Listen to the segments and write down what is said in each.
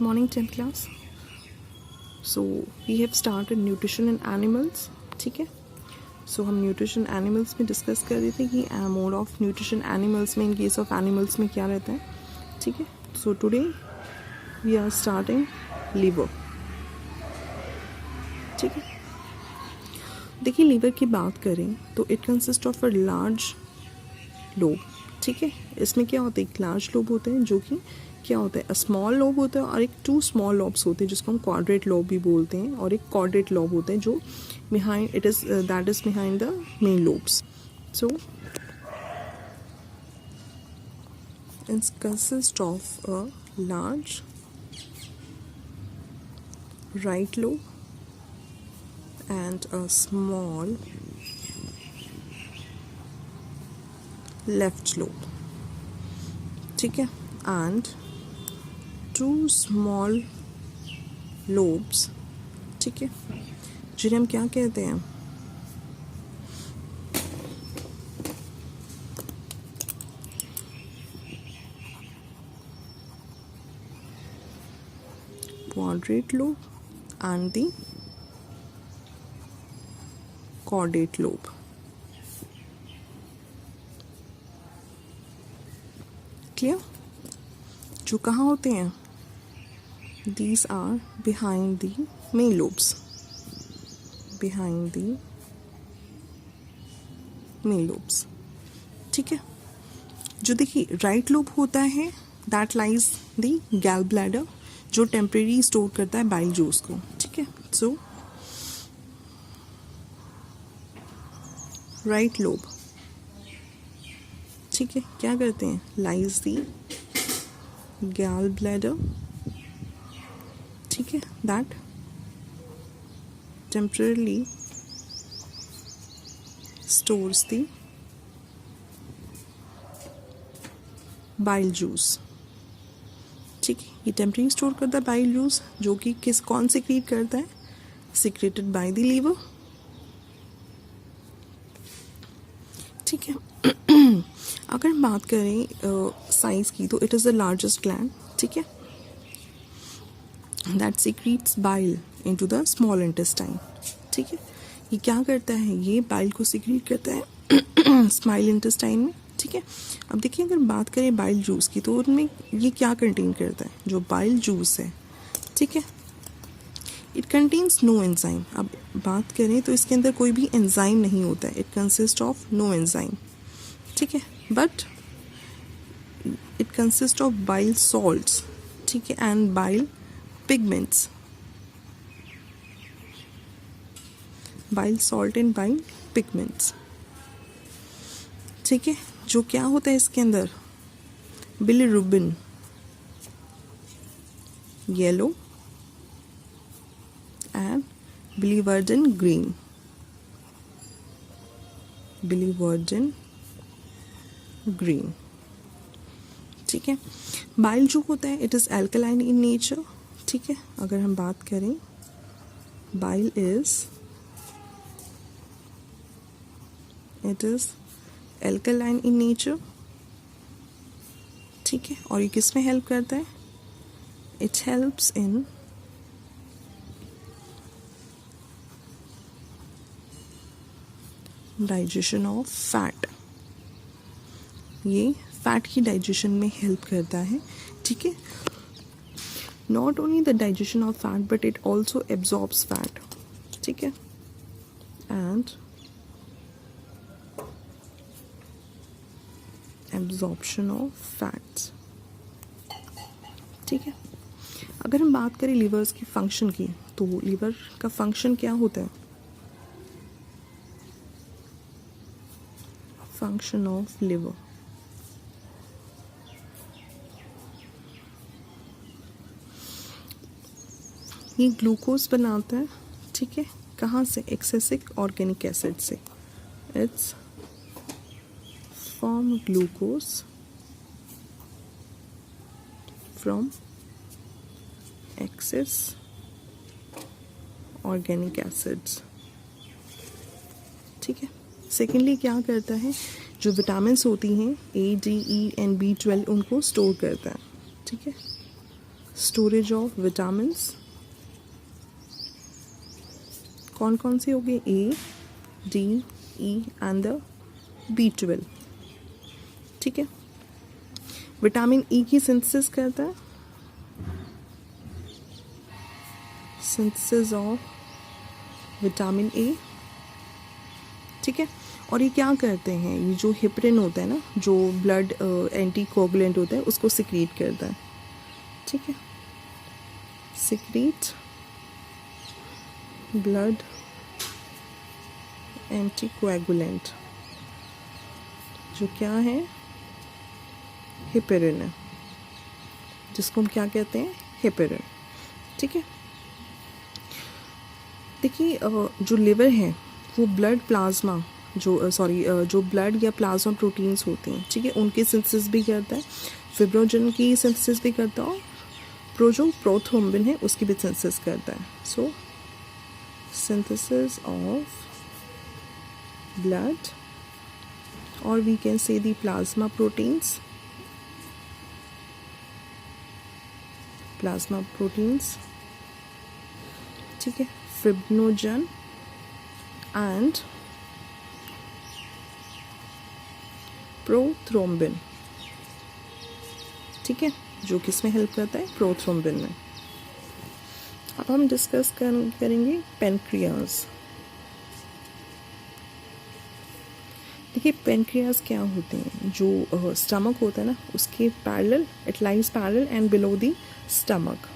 Good morning 10th class. So we have started nutrition in animals. ठीक है, सो हम nutrition animals में discuss कर रहे थे कि मोड ऑफ न्यूट्रिशन एनिमल्स में, इन केस ऑफ एनिमल्स में क्या रहता है. ठीक है, so today we are starting liver. ठीक है, देखिए लीवर की बात करें तो it consist of a large lobe. ठीक है, इसमें क्या होता है, एक लार्ज लोब होता है जो कि क्या होता है, अ स्मॉल लोब होता है, और एक 2 स्मॉल लॉब्स होते हैं जिसको हम क्वाड्रेट लोब भी बोलते हैं, और एक कॉर्डेट लोब होता है जो behind it is that is behind the main lobes. So it consist of a large right lobe and a small left lobe. ठीक है, and 2 small lobes. ठीक है, जिन्हें हम क्या कहते हैं, quadrate lobe and the caudate lobe. Clear? जो कहाँ होते हैं, these are behind the main lobes. Behind the main lobes. ठीक है, जो देखिए राइट लोब होता है दैट लाइज द गैल ब्लैडर, जो टेम्परेरी स्टोर करता है बाइल जूस को. ठीक है, सो राइट लोब, ठीक है, क्या करते हैं, लाइज दी गैल ब्लैडर. ठीक है, that temporarily stores the bile juice. ठीक है, ये टेम्परली स्टोर करता है बाइल जूस जो कि कौन सिक्रीट करता है, सिक्रेटेड बाय द लीवर. ठीक है, अगर हम बात करें साइज की तो it is the largest gland. ठीक है, that secretes bile into the small intestine. ठीक है, ये क्या करता है, ये बाइल को सिक्रीट करता है स्मॉल इंटेस्टाइन में. ठीक है, अब देखिए अगर बात करें बाइल जूस की तो उनमें ये क्या कंटेन करता है, जो बाइल जूस है. ठीक है, इट कंटेन्स नो एंजाइम. अब बात करें तो इसके अंदर कोई भी एंजाइम नहीं होता है, it consist of no enzyme. ठीक है, but it consist of bile salts. ठीक है, and bile pigments. Bile salt and bile pigments. ठीक है, जो क्या होता है इसके अंदर, bilirubin yellow and biliverdin green. Biliverdin green. ठीक है, बाइल जो होता है it is alkaline in nature. ठीक है, अगर हम बात करें bile it is alkaline in nature. ठीक है, और ये किस में हेल्प करता है, it helps in digestion of fat. ये फैट की डाइजेशन में हेल्प करता है. ठीक है, not only the digestion of fat but it also absorbs fat. ठीक है, एंड एब्जॉर्प्शन ऑफ फैट्स. ठीक है, अगर हम बात करें लीवर्स की फंक्शन की तो लीवर का फंक्शन क्या होता है, फंक्शन ऑफ लिवर. ये ग्लूकोज बनाता है. ठीक है, कहाँ से, एक्सेसिक ऑर्गेनिक एसिड से. It's form glucose from excess organic acids. ठीक है, सेकेंडली क्या करता है, जो विटामिन्स होती हैं A, D, E and B12 उनको स्टोर करता है. ठीक है, स्टोरेज ऑफ विटामिन्स कौन कौन से हो गए, A, D, E and the B12, ठीक है। विटामिन ई की सिंथेसिस करता है, सिंथेसिस ऑफ विटामिन ए, ठीक है। और ये क्या करते हैं, ये जो हिपरिन होता है ना, जो ब्लड एंटी कोगुलेंट होता है, उसको सिक्रीट करता है, ठीक है। सिक्रीट ब्लड एंटी कोएगुलेंट, जो क्या है, हिपरिन है, जिसको हम क्या कहते हैं, हिपरिन, ठीक है। देखिए जो लिवर है वो ब्लड प्लाज्मा जो ब्लड या प्लाज्मा प्रोटीन्स होते हैं, ठीक है, उनकी सिंथेसिस भी करता है, फिब्रोजन की सिंथेसिस भी करता है, और जो प्रोथ्रोम्बिन है उसकी भी सिंथेसिस करता है। सो सिंथेसिस ऑफ ब्लड, और we can say the plasma proteins, ठीक है, फिब्रिनोजन एंड प्रोथ्रोम्बिन, ठीक है, जो किस में हेल्प करता है, प्रोथ्रोम्बिन में। अब हम डिस्कस करेंगे पेनक्रियाज। देखिए पेनक्रियाज क्या होते हैं, जो स्टमक होता है ना, उसके parallel, it lies parallel and below the stomach,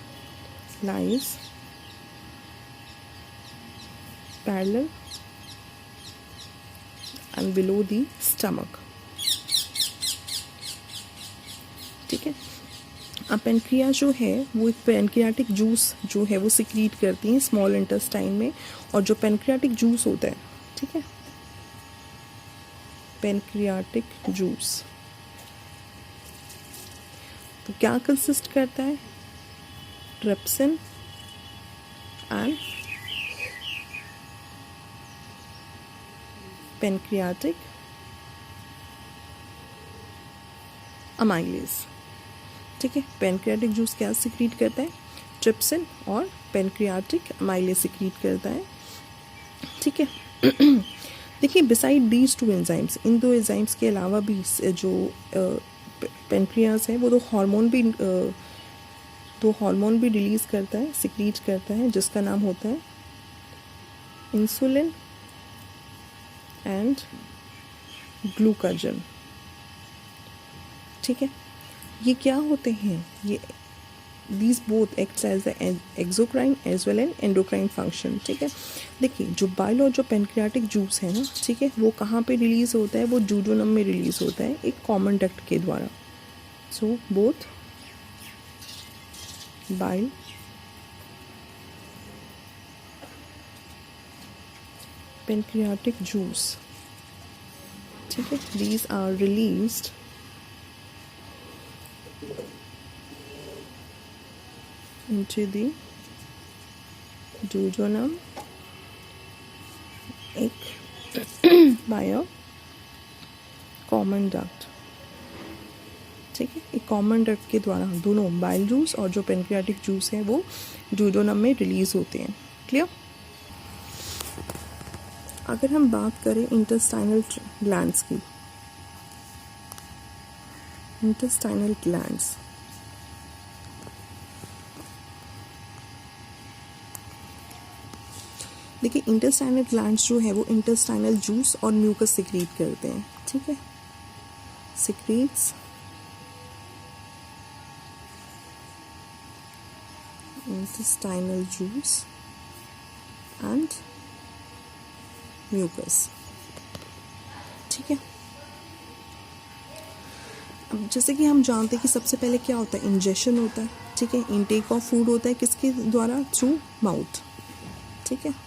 lies parallel and below the stomach, ठीक है। अब पेनक्रिया जो है वो एक पेनक्रियाटिक जूस जो है वो सिक्रीट करती हैं स्मॉल इंटेस्टाइन में, और जो पेनक्रियाटिक जूस होता है, ठीक है, पेनक्रियाटिक जूस तो क्या कंसिस्ट करता है, ट्रिप्सिन एंड पेनक्रियाटिक अमाइलेज, ठीक है। पेनक्रियाटिक जूस क्या सिक्रीट करता है, ट्रिप्सिन और पेनक्रियाटिक अमाइलेज सिक्रीट करता है, ठीक है। देखिए बिसाइड दीज टू एंजाइम्स, इन दो एंजाइम्स के अलावा भी जो पेनक्रियाज है वो दो हार्मोन भी रिलीज करता है, सिक्रीट करता है, जिसका नाम होता है इंसुलिन एंड ग्लूकागन, ठीक है। ये क्या होते हैं, ये these both acts as the exocrine as well as endocrine function, ठीक है। देखिए जो बाइल और जो पेनक्रियाटिक जूस है ना, ठीक है, वो कहाँ पे रिलीज होता है, वो जूडोनम में रिलीज होता है एक कॉमन डक्ट के द्वारा। So both bile pancreatic juice, ठीक है, these are released into the duodenum by a common duct, ठीक है। एक कॉमन डक्ट के द्वारा दोनों बाइल जूस और जो पेनक्रियाटिक जूस है वो डुओडेनम में रिलीज होते हैं, क्लियर। अगर हम बात करें इंटेस्टाइनल ग्लैंड्स की, इंटेस्टाइनल ग्लैंड्स, देखिए इंटेस्टाइनल ग्लैंड्स जो है वो इंटेस्टाइनल जूस और म्यूकस सिक्रीट करते हैं, ठीक है, secretes intestinal juice and mucus, ठीक है। अब जैसे कि हम जानते हैं कि सबसे पहले क्या होता है, इंजेक्शन होता है, ठीक है, इनटेक ऑफ फूड होता है किसके द्वारा, थ्रू माउथ, ठीक है।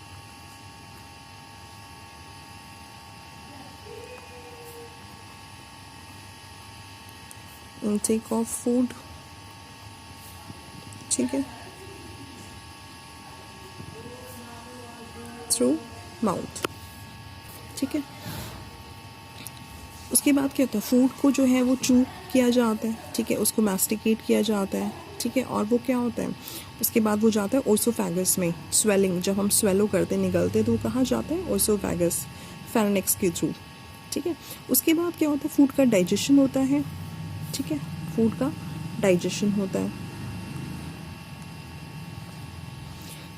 इनटेक ऑफ फूड, ठीक है, थ्रू माउथ, ठीक है। उसके बाद क्या होता है, फूड को जो है वो चू किया जाता है, ठीक है, उसको मैस्टिकेट किया जाता है, ठीक है। और वो क्या होता है, उसके बाद वो जाता है ओसोफेगस में, स्वेलिंग, जब हम स्वेलो करते निगलते तो वो कहाँ जाता है, ओसोफेगस, फेरेंक्स के थ्रू, ठीक है। उसके बाद क्या होता है, फूड का डाइजेशन होता है, ठीक है, फूड का डाइजेशन होता है।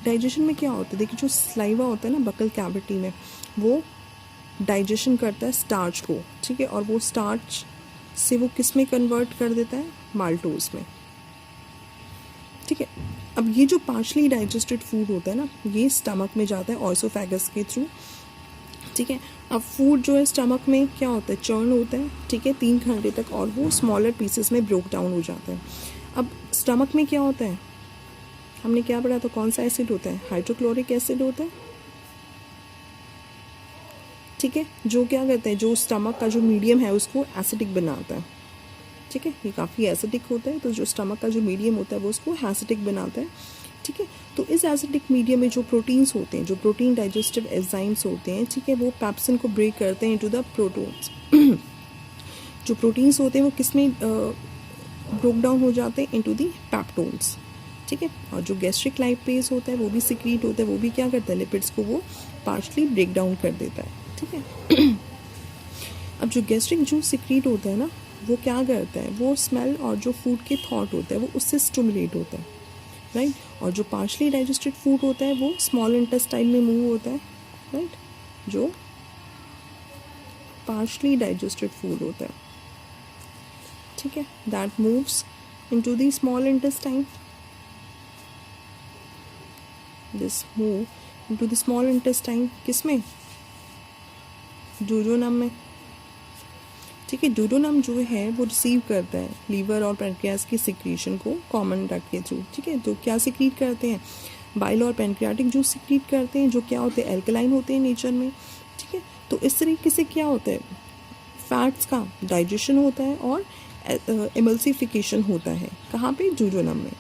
डाइजेशन में क्या होता है, देखिए जो स्लाइवा होता है ना बकल कैविटी में, वो डाइजेशन करता है स्टार्च को, ठीक है, और वो स्टार्च से वो किस में कन्वर्ट कर देता है, माल्टोज में, ठीक है। अब ये जो पार्शली डाइजेस्टेड फूड होता है ना, ये स्टमक में जाता है ऑइसोफेगस के थ्रू, ठीक है। अब फूड जो है स्टमक में क्या होता है, चर्न होता है, ठीक है, 3 घंटे तक, और वो स्मॉलर पीसेस में ब्रोक डाउन हो जाता है। अब स्टमक में क्या होता है, हमने क्या पढ़ा था, कौन सा एसिड होता है, हाइड्रोक्लोरिक एसिड होता है, ठीक है, जो क्या कहते हैं, जो स्टमक का जो मीडियम है उसको एसिडिक बनाता है, ठीक है, ये काफ़ी एसिडिक होता है, तो जो स्टमक का जो मीडियम होता है वो उसको एसिडिक बनाता है, ठीक है। तो इस एसिडिक मीडियम में जो प्रोटीन्स होते हैं, जो प्रोटीन डाइजेस्टिव एंजाइम्स होते हैं, ठीक है, वो पेप्सिन को ब्रेक करते हैं इनटू द प्रोटोन्स। जो प्रोटीन्स होते हैं वो किस में ब्रोक डाउन हो जाते हैं, इनटू दी पेप्टोन्स, ठीक है। और जो गैस्ट्रिक लाइपेज होता है वो भी सिक्रीट होता है, वो भी क्या करता है, लिपिड्स को वो पार्शली ब्रेक डाउन कर देता है, ठीक है। अब जो गैस्ट्रिक जूस सिक्रीट होता है ना, वो क्या करता है, वो स्मेल और जो फूड के थॉट होता है वो उससे स्टिमुलेट होता है, राइट। और जो पार्शली डाइजेस्टेड फूड होता है वो स्मॉल इंटेस्टाइन में मूव होता है, राइट, जो पार्शली डाइजेस्टेड फूड होता है, ठीक है, that moves into the small intestine, this move into the small intestine, किसमें, डुओडेनम में, ठीक है। डुओडेनम जो है वो रिसीव करता है लीवर और पैनक्रियास की सिक्रीशन को कॉमन डक्ट के थ्रू, ठीक है। तो क्या सिक्रीट करते हैं, बाइल और पैनक्रियाटिक जूस सिक्रीट करते हैं, जो क्या होते हैं, एल्कलाइन होते हैं नेचर में, ठीक है। तो इस तरीके से क्या होता है, फैट्स का डाइजेशन होता है और एमल्सिफिकेशन होता है, कहाँ पे, डुओडेनम में,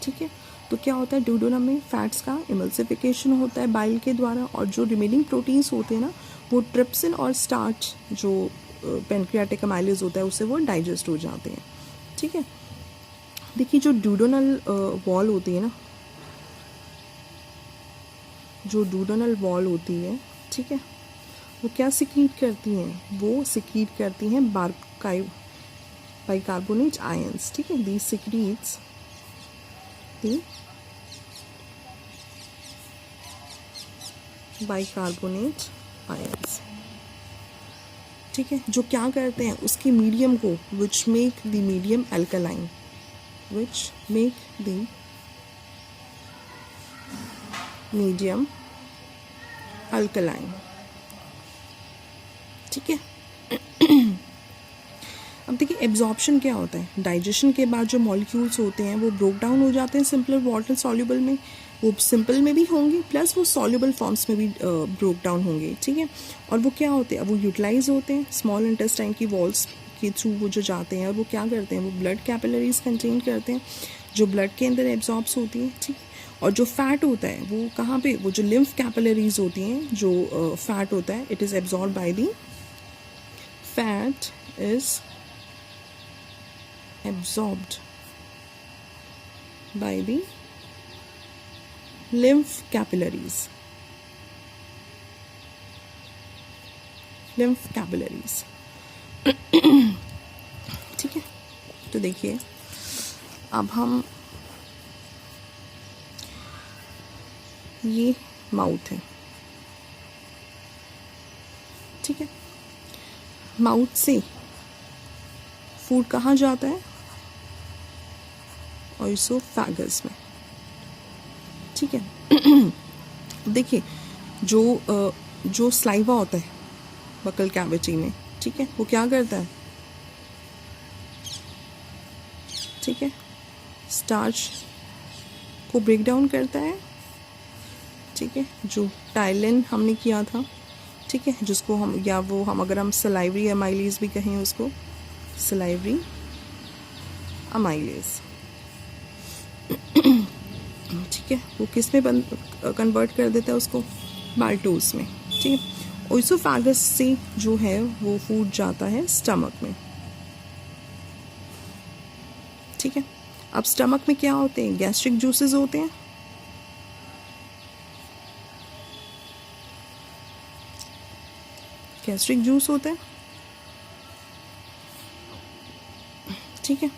ठीक है। तो क्या होता है, डुओडेनम में फैट्स का एमल्सिफिकेशन होता है बाइल के द्वारा, और जो रिमेनिंग प्रोटीन्स होते हैं ना, वो ट्रिप्सिन और स्टार्च जो पैनक्रियाटिक अमाइलेज होता है उससे वो डाइजेस्ट हो जाते हैं, ठीक है। देखिए जो डुओडेनल वॉल होती है ना, जो डुओडेनल वॉल होती है, ठीक है, वो क्या सिक्रीट करती हैं, वो सिक्रीट करती हैं बाइकार्बोनेट आयंस, ठीक है, these secretes the bicarbonate ions, ठीक है, जो क्या करते हैं, उसके मीडियम को, which make the medium alkaline, which make the medium alkaline, ठीक है। अब देखिए एब्जॉर्प्शन क्या होता है, डाइजेशन के बाद जो मॉलिक्यूल्स होते हैं वो ब्रोक डाउन हो जाते हैं सिंपल वाटर सॉल्युबल में, वो सिंपल में भी होंगे प्लस वो सॉल्युबल फॉर्म्स में भी ब्रोक डाउन होंगे, ठीक है। और वो क्या होते हैं, अब वो यूटिलाइज होते हैं स्मॉल इंटेस्टाइन की वॉल्स के थ्रू, वो जो जाते हैं और वो क्या करते हैं, वो ब्लड कैपिलरीज कंटेन करते हैं, जो ब्लड के अंदर एब्जॉर्ब्स होती हैं, ठीक। और जो फैट होता है वो कहाँ पे, वो जो लिम्फ कैपिलरीज होती हैं, जो फैट होता है, it is absorb by the, fat is absorbed by the lymph capillaries, ठीक है। तो देखिए अब हम, ये माउथ है, ठीक है, माउथ से फूड कहाँ जाता है, ऑइसोफेगस में, ठीक है। देखिए जो स्लाइवा होता है बकल कैविटी में, ठीक है, वो क्या करता है, ठीक है, स्टार्च को ब्रेक डाउन करता है, ठीक है, जो टाइलिन हमने किया था, ठीक है, जिसको हम, या वो हम अगर हम सलाइवरी अमाइलेज भी कहें उसको, सलाइवरी अमाइलेज, ठीक है, वो किस में कन्वर्ट कर देता है उसको, माल्टोज में, ठीक है। ओइसोफेगस से जो है वो फूड जाता है स्टमक में, ठीक है। अब स्टमक में क्या होते हैं, गैस्ट्रिक जूसेस होते हैं, गैस्ट्रिक जूस होता है, ठीक है।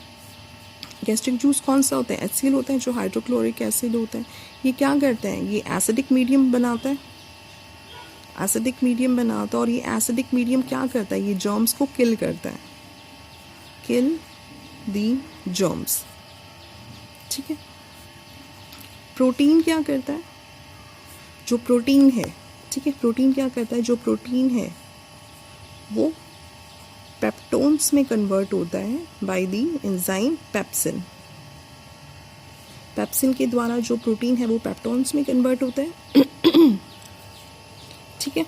गैस्ट्रिक जूस कौन सा होता है, HCl होता है, जो हाइड्रोक्लोरिक एसिड होता है। ये क्या करता है, ये एसिडिक मीडियम बनाता है, एसिडिक मीडियम बनाता है, और ये एसिडिक मीडियम क्या करता है, ये जर्म्स को किल करता है, किल दी जर्म्स, ठीक है। प्रोटीन क्या करता है, जो प्रोटीन है, ठीक है, प्रोटीन क्या करता है, जो प्रोटीन है वो पेप्टोन्स में कन्वर्ट होता है by the enzyme pepsin. Pepsin के द्वारा जो प्रोटीन है वो पेप्टोन्स में कन्वर्ट होता है, ठीक है।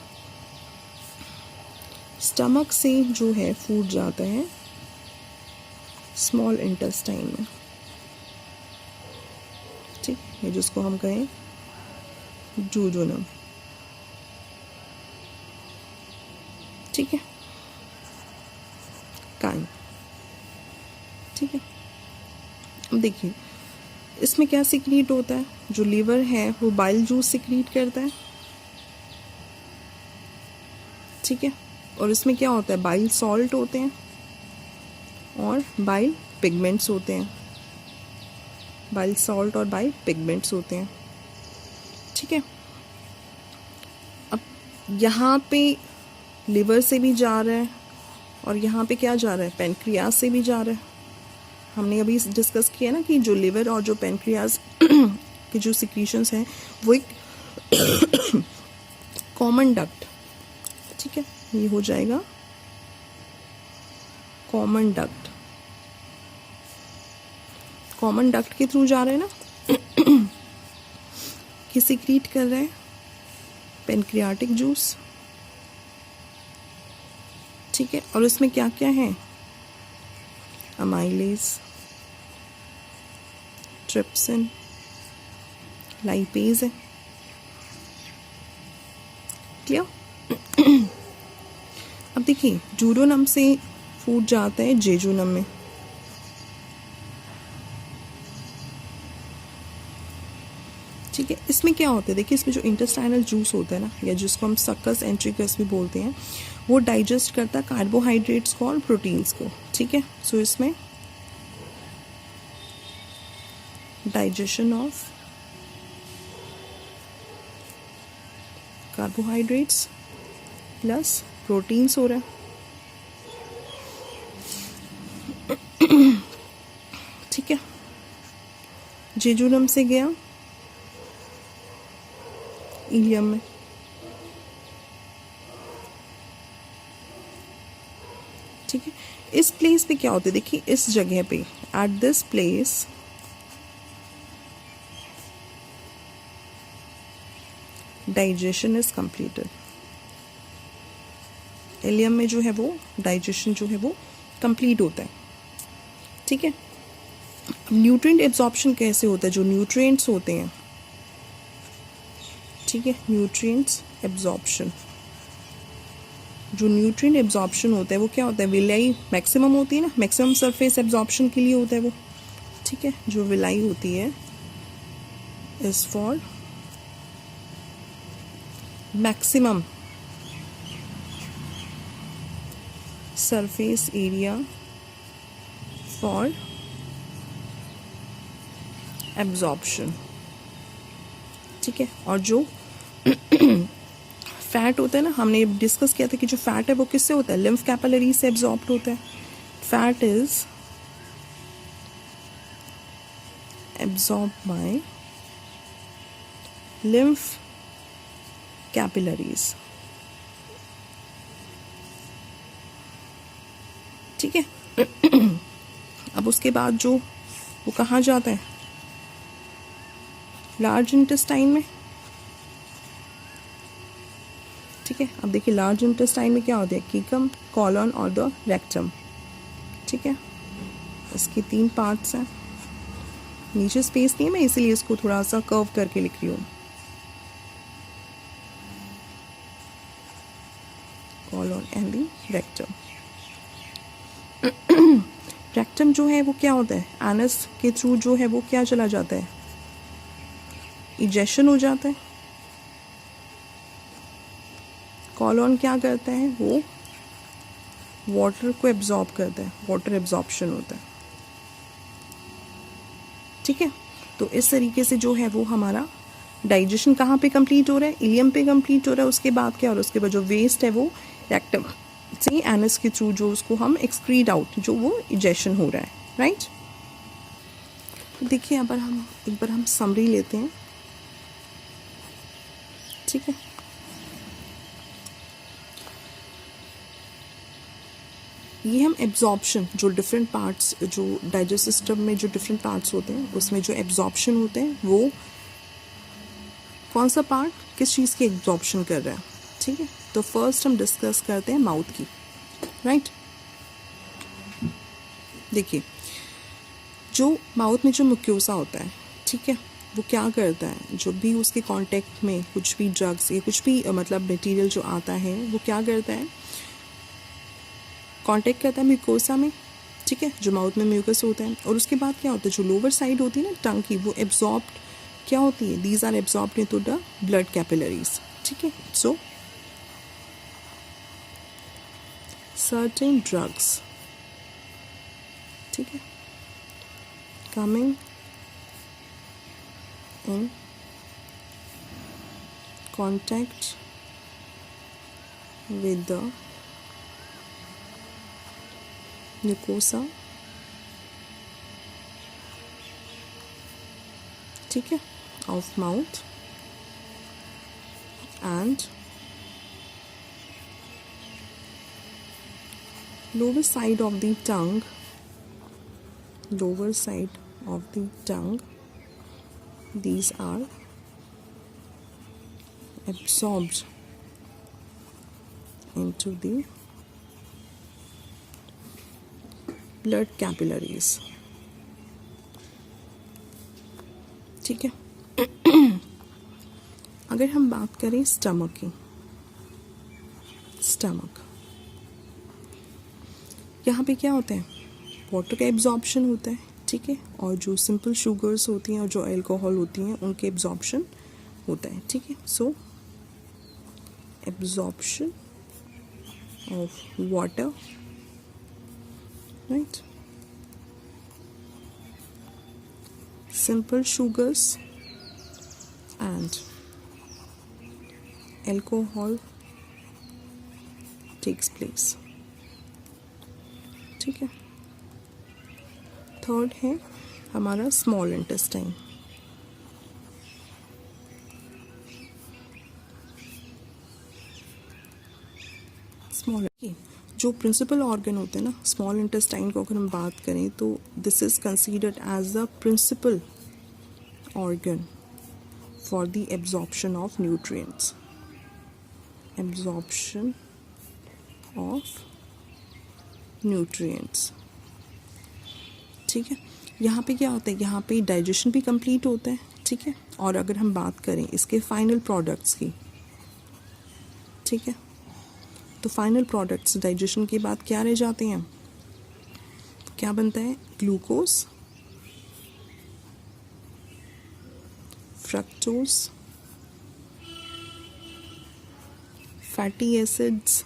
स्टमक से जो है फूड जाता है स्मॉल इंटेस्टाइन में, ठीक है, जिसको हम कहें जूजोनम, ठीक है, कान, ठीक है। अब देखिए इसमें क्या सिक्रीट होता है, जो लीवर है वो बाइल जूस सिक्रीट करता है, ठीक है, और इसमें क्या होता है, बाइल सॉल्ट होते हैं और बाइल पिगमेंट्स होते हैं, बाइल सॉल्ट और बाइल पिगमेंट्स होते हैं, ठीक है। अब यहाँ पे लिवर से भी जा रहा है और यहाँ पे क्या जा रहा है, पेनक्रियाज से भी जा रहा है। हमने अभी डिस्कस किया ना कि जो लिवर और जो पेनक्रियाज के जो सिक्रीशंस हैं वो एक कॉमन डक्ट, ठीक है, ये हो जाएगा कॉमन डक्ट, कॉमन डक्ट के थ्रू जा रहे हैं ना कि सिक्रीट कर रहे हैं पेनक्रियाटिक जूस, ठीक है, और इसमें क्या क्या है, अमाइलेज, ट्रिप्सिन, लाइपेज है, क्लियर। अब देखिए जूडोनम से फूड जाता है जेजूनम में, ठीक है। इसमें क्या होता है, देखिए इसमें जो इंटेस्टाइनल जूस होता है ना, या जिसको हम सक्कस एंट्रिकस भी बोलते हैं, वो डाइजेस्ट करता है कार्बोहाइड्रेट्स को और प्रोटीन्स को, ठीक है। सो इसमें digestion of carbohydrates plus proteins हो रहा है, ठीक है। जेजूनम से गया इलियम में, ठीक है। इस प्लेस पे क्या होता है, देखिए इस जगह पे at this place digestion is completed. Ileum में जो है वो डाइजेशन जो है वो कंप्लीट होता है, ठीक है। न्यूट्रिएंट एब्जॉर्प्शन कैसे होता है, जो न्यूट्रिएंट्स होते हैं, ठीक है, न्यूट्रिएंट्स एब्जॉर्प्शन, जो न्यूट्रिएंट एब्जॉर्प्शन होता है वो क्या होता है, विलाई मैक्सिमम होती है ना, मैक्सिमम सरफेस एब्जॉर्प्शन के लिए होता है वो, ठीक है। जो विलाई होती है is for maximum surface area for absorption, ठीक है। और जो फैट होता है ना, हमने डिस्कस किया था कि जो फैट है वो किससे होता है, लिम्फ कैपिलरी से एब्जॉर्ब होता है। Fat is absorb by lymph capillaries, ठीक है। अब उसके बाद जो वो कहाँ जाता है, लार्ज इंटेस्टाइन में, ठीक है। अब देखिए लार्ज इंटेस्टाइन में क्या होता है, कीकम, कॉलन और द रेक्टम, ठीक है। इसके 3 पार्ट्स हैं, नीचे स्पेस नहीं है, मैं इसीलिए इसको थोड़ा सा कर्व करके लिख रही हूँ, colon and the rectum. Rectum जो है वो क्या होता है, एनस के थ्रू जो है वो क्या चला जाता है, इजेशन हो जाता है। कॉलोन क्या करता है, वो वाटर को एब्जॉर्ब करता है, वाटर एब्जॉर्प्शन होता है, ठीक है। तो इस तरीके से जो है वो हमारा डाइजेशन कहाँ पे कंप्लीट हो रहा है, इलियम पे कंप्लीट हो रहा है। उसके बाद क्या, और उसके बाद जो वेस्ट है वो रेक्टम से एनस के थ्रू जो उसको हम एक्सक्रीट आउट, जो वो इजेशन हो रहा है, राइट। देखिए अब एक बार हम समरी लेते हैं, ठीक है। ये हम एब्जॉर्प्शन, जो डिफरेंट पार्ट्स, जो डाइजेस्टिव सिस्टम में जो डिफरेंट पार्ट्स होते हैं उसमें जो एब्जॉर्प्शन होते हैं वो कौन सा पार्ट किस चीज़ की एब्जॉर्प्शन कर रहा है, ठीक है। तो फर्स्ट हम डिस्कस करते हैं माउथ की, राइट। देखिए जो माउथ में जो म्यूकोसा होता है, ठीक है, वो क्या करता है, जो भी उसके कांटेक्ट में कुछ भी ड्रग्स या कुछ भी मतलब मटेरियल जो आता है वो क्या करता है, कांटेक्ट करता है म्यूकोसा में, ठीक है, जो माउथ में म्यूकस होता है। और उसके बाद क्या होता है, जो लोअर साइड होती है ना टंग की, वो एब्जॉर्ब क्या होती है, these are absorbed into the blood capillaries, ठीक है। सो सर्टेन ड्रग्स, ठीक है, coming in contact with the mucosa, ठीक है, of mouth and lower side of the tongue, lower side of the tongue, these are absorbed into the blood capillaries, ठीक है। अगर हम बात करें स्टमक की, स्टमक यहाँ पे क्या होता है, वाटर का एब्जॉर्प्शन होता है, ठीक है, और जो सिंपल शुगर्स होती हैं और जो अल्कोहल होती हैं उनके एब्जॉर्प्शन होता है, ठीक है। So absorption of water, right, simple sugars and alcohol takes place, ठीक है। थर्ड है हमारा स्मॉल इंटेस्टाइन, स्मॉल, जो प्रिंसिपल ऑर्गन होते हैं ना स्मॉल इंटेस्टाइन को अगर हम बात करें तो this is considered as the principal organ for the absorption of nutrients, absorption of nutrients, ठीक है। यहाँ पे क्या होता है, यहाँ पे डाइजेशन भी कंप्लीट होता है, ठीक है। और अगर हम बात करें इसके फाइनल प्रोडक्ट्स की, ठीक है, तो फाइनल प्रोडक्ट्स डाइजेशन के बाद क्या रह जाते हैं, क्या बनता है, glucose, fructose, fatty acids,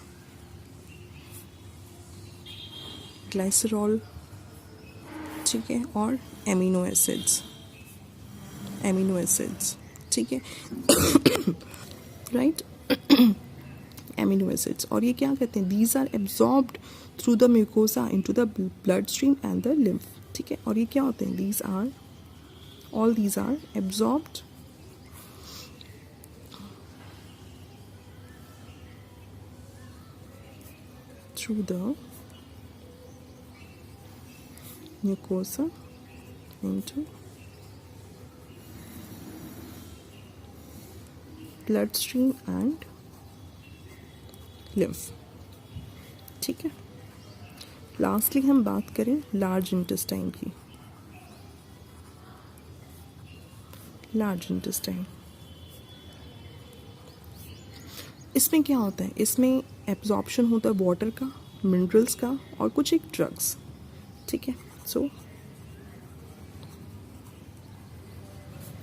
glycerol, ठीक है, और एमिनो एसिड्स, ठीक है, राइट, एमिनो एसिड्स। और ये क्या कहते हैं, these are absorbed through the mucosa into the blood stream and the lymph, ठीक है। और ये क्या होते हैं, these are all these are absorbed through the mucosa into bloodstream and lymph, ठीक है। लास्टली हम बात करें लार्ज इंटेस्टाइन की, लार्ज इंटेस्टाइन, इसमें क्या होता है, इसमें एब्जॉर्प्शन होता है वाटर का, मिनरल्स का और कुछ एक ड्रग्स, ठीक है। सो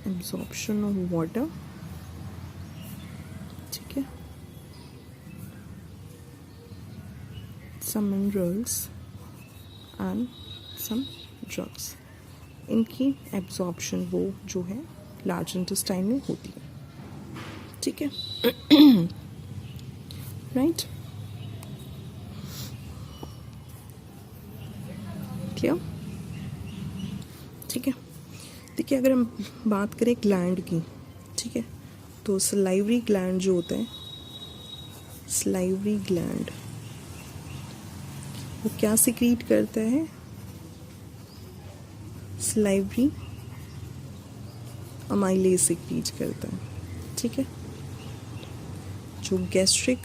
एब्जॉर्प्शन ऑफ वाटर, ठीक है, some minerals and some drugs, इनकी एब्जॉर्प्शन वो जो है लार्ज इंटेस्टाइन में होती है, ठीक है। राइट, क्लियर, ठीक है। देखिए अगर हम बात करें ग्लैंड की, ठीक है, तो सलाइवरी ग्लैंड जो होता है, सलाइवरी ग्लैंड वो क्या सिक्रीट करता है, सलाइवरी अमाइलेज सिक्रीट करता है, ठीक है। जो गैस्ट्रिक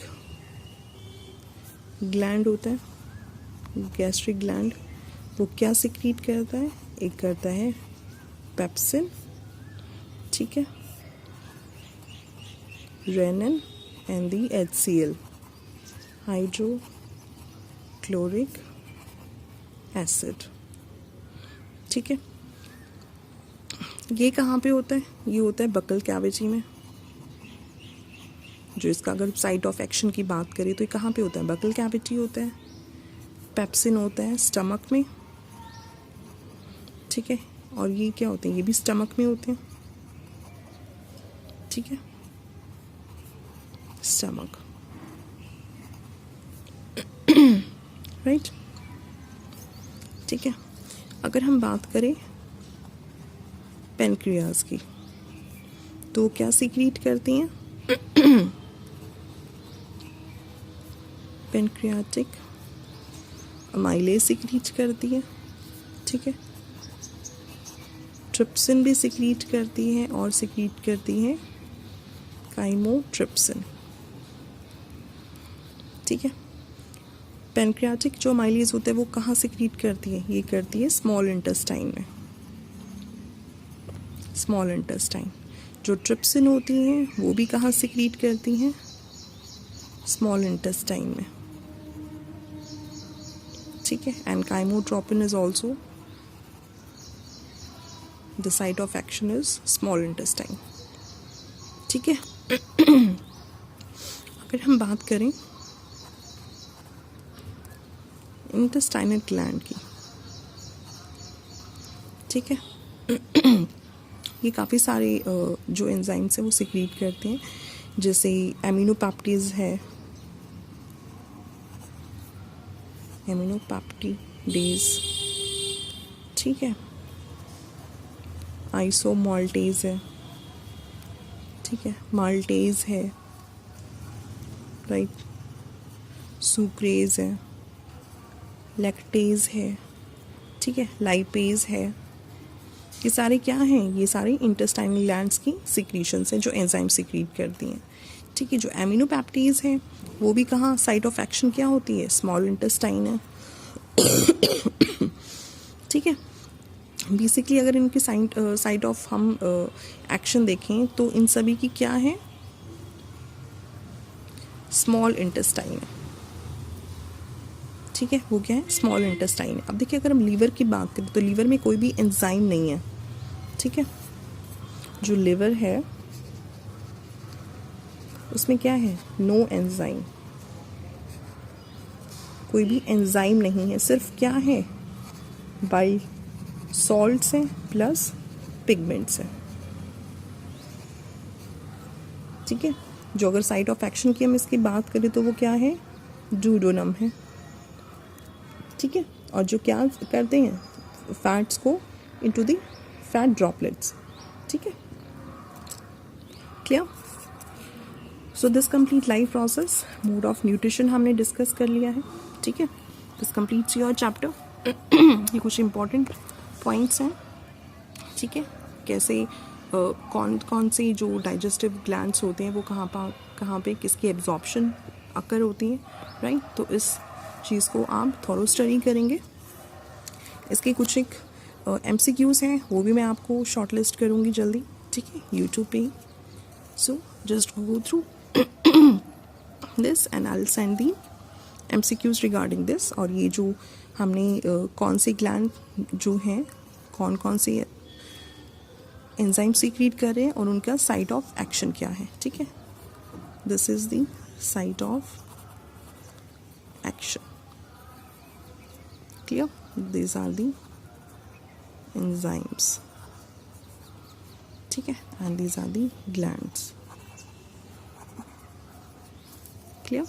ग्लैंड होता है, गैस्ट्रिक ग्लैंड वो क्या सिक्रीट करता है, एक करता है पेप्सिन, ठीक है, rennin and the HCl, hydrochloric acid, ठीक है। ये कहाँ पे होता है, ये होता है बकल कैविटी में। जो इसका अगर साइट ऑफ एक्शन की बात करें तो ये कहाँ पे होता है, बकल कैविटी होता है। पेप्सिन होता है स्टमक में, ठीक है, और ये क्या होते हैं, ये भी स्टमक में होते हैं, ठीक है, स्टमक, राइट, ठीक है। अगर हम बात करें पेनक्रियाज की, तो क्या सीक्रेट करती हैं, पेनक्रियाटिक अमाइलेज सीक्रेट करती है, ठीक है, ट्रिप्सिन भी सीक्रेट करती है और सीक्रेट करती है काइमोट्रिप्सिन, ठीक है। पेनक्रियाटिक जो अमाइलेज होता है वो कहाँ सीक्रेट करती है, ये करती है स्मॉल इंटेस्टाइन में, स्मॉल इंटेस्टाइन। जो ट्रिप्सिन होती हैं वो भी कहाँ सीक्रेट करती हैं, स्मॉल इंटेस्टाइन में, ठीक है। And chymotrypsin is also the site of action is small intestine, ठीक है। अगर हम बात करें इंटेस्टाइनल ग्लैंड की, ठीक है, ये काफ़ी सारे जो एंजाइम्स हैं वो सीक्रेट करते हैं, जैसे एमिनोपेप्टिडेज है, एमिनोपेप्टिडेज, ठीक है, आइसोमाल्टेज है, ठीक है, माल्टेज है, राइट, सुक्रेज है, लैक्टेज है, ठीक है, लाइपेज है। ये सारे क्या हैं, ये सारे इंटेस्टाइनल ग्लैंड्स की सिक्रीशंस हैं जो एंजाइम सिक्रीट करती हैं, ठीक है। जो एमिनोपेप्टिडेज हैं वो भी कहाँ, साइट ऑफ एक्शन क्या होती है, स्मॉल इंटेस्टाइन है, ठीक है। बेसिकली अगर इनकी साइट ऑफ हम एक्शन देखें तो इन सभी की क्या है, स्मॉल इंटेस्टाइन है, ठीक है, वो क्या है, स्मॉल इंटेस्टाइन है। अब देखिए अगर हम लीवर की बात करें तो लीवर में कोई भी एंजाइम नहीं है, ठीक है। जो लिवर है उसमें क्या है, नो एंजाइम, कोई भी एंजाइम नहीं है, सिर्फ क्या है, बाइल सॉल्ट्स हैं प्लस पिगमेंट्स हैं, ठीक है। जो अगर साइट ऑफ एक्शन की हम इसकी बात करें तो वो क्या है, डूओडेनम है, ठीक है। और जो क्या करते हैं, फैट्स को इनटू द फैट ड्रॉपलेट्स, ठीक है, clear. So this complete life process, mode of nutrition हमने डिस्कस कर लिया है, ठीक है। This completes your chapter. ये कुछ इंपॉर्टेंट पॉइंट्स हैं, ठीक है, कैसे कौन कौन से जो डाइजेस्टिव ग्लैंड्स होते हैं वो कहाँ पे किसकी एब्जॉर्प्शन अकर होती है, राइट। तो इस चीज़ को आप थॉरो स्टडी करेंगे। इसके कुछ एक MCQs हैं वो भी मैं आपको शॉर्ट लिस्ट करूँगी जल्दी, ठीक है, यूट्यूब पे ही। So just go through this and I will send the MCQs regarding this. और ये जो हमने कौन से ग्लैंड जो हैं, कौन कौन से एंजाइम सीक्रेट कर रहे हैं और उनका साइट ऑफ एक्शन क्या है, ठीक है। This is the site of action, clear. This are the enzymes, ठीक है, and these are the glands, clear.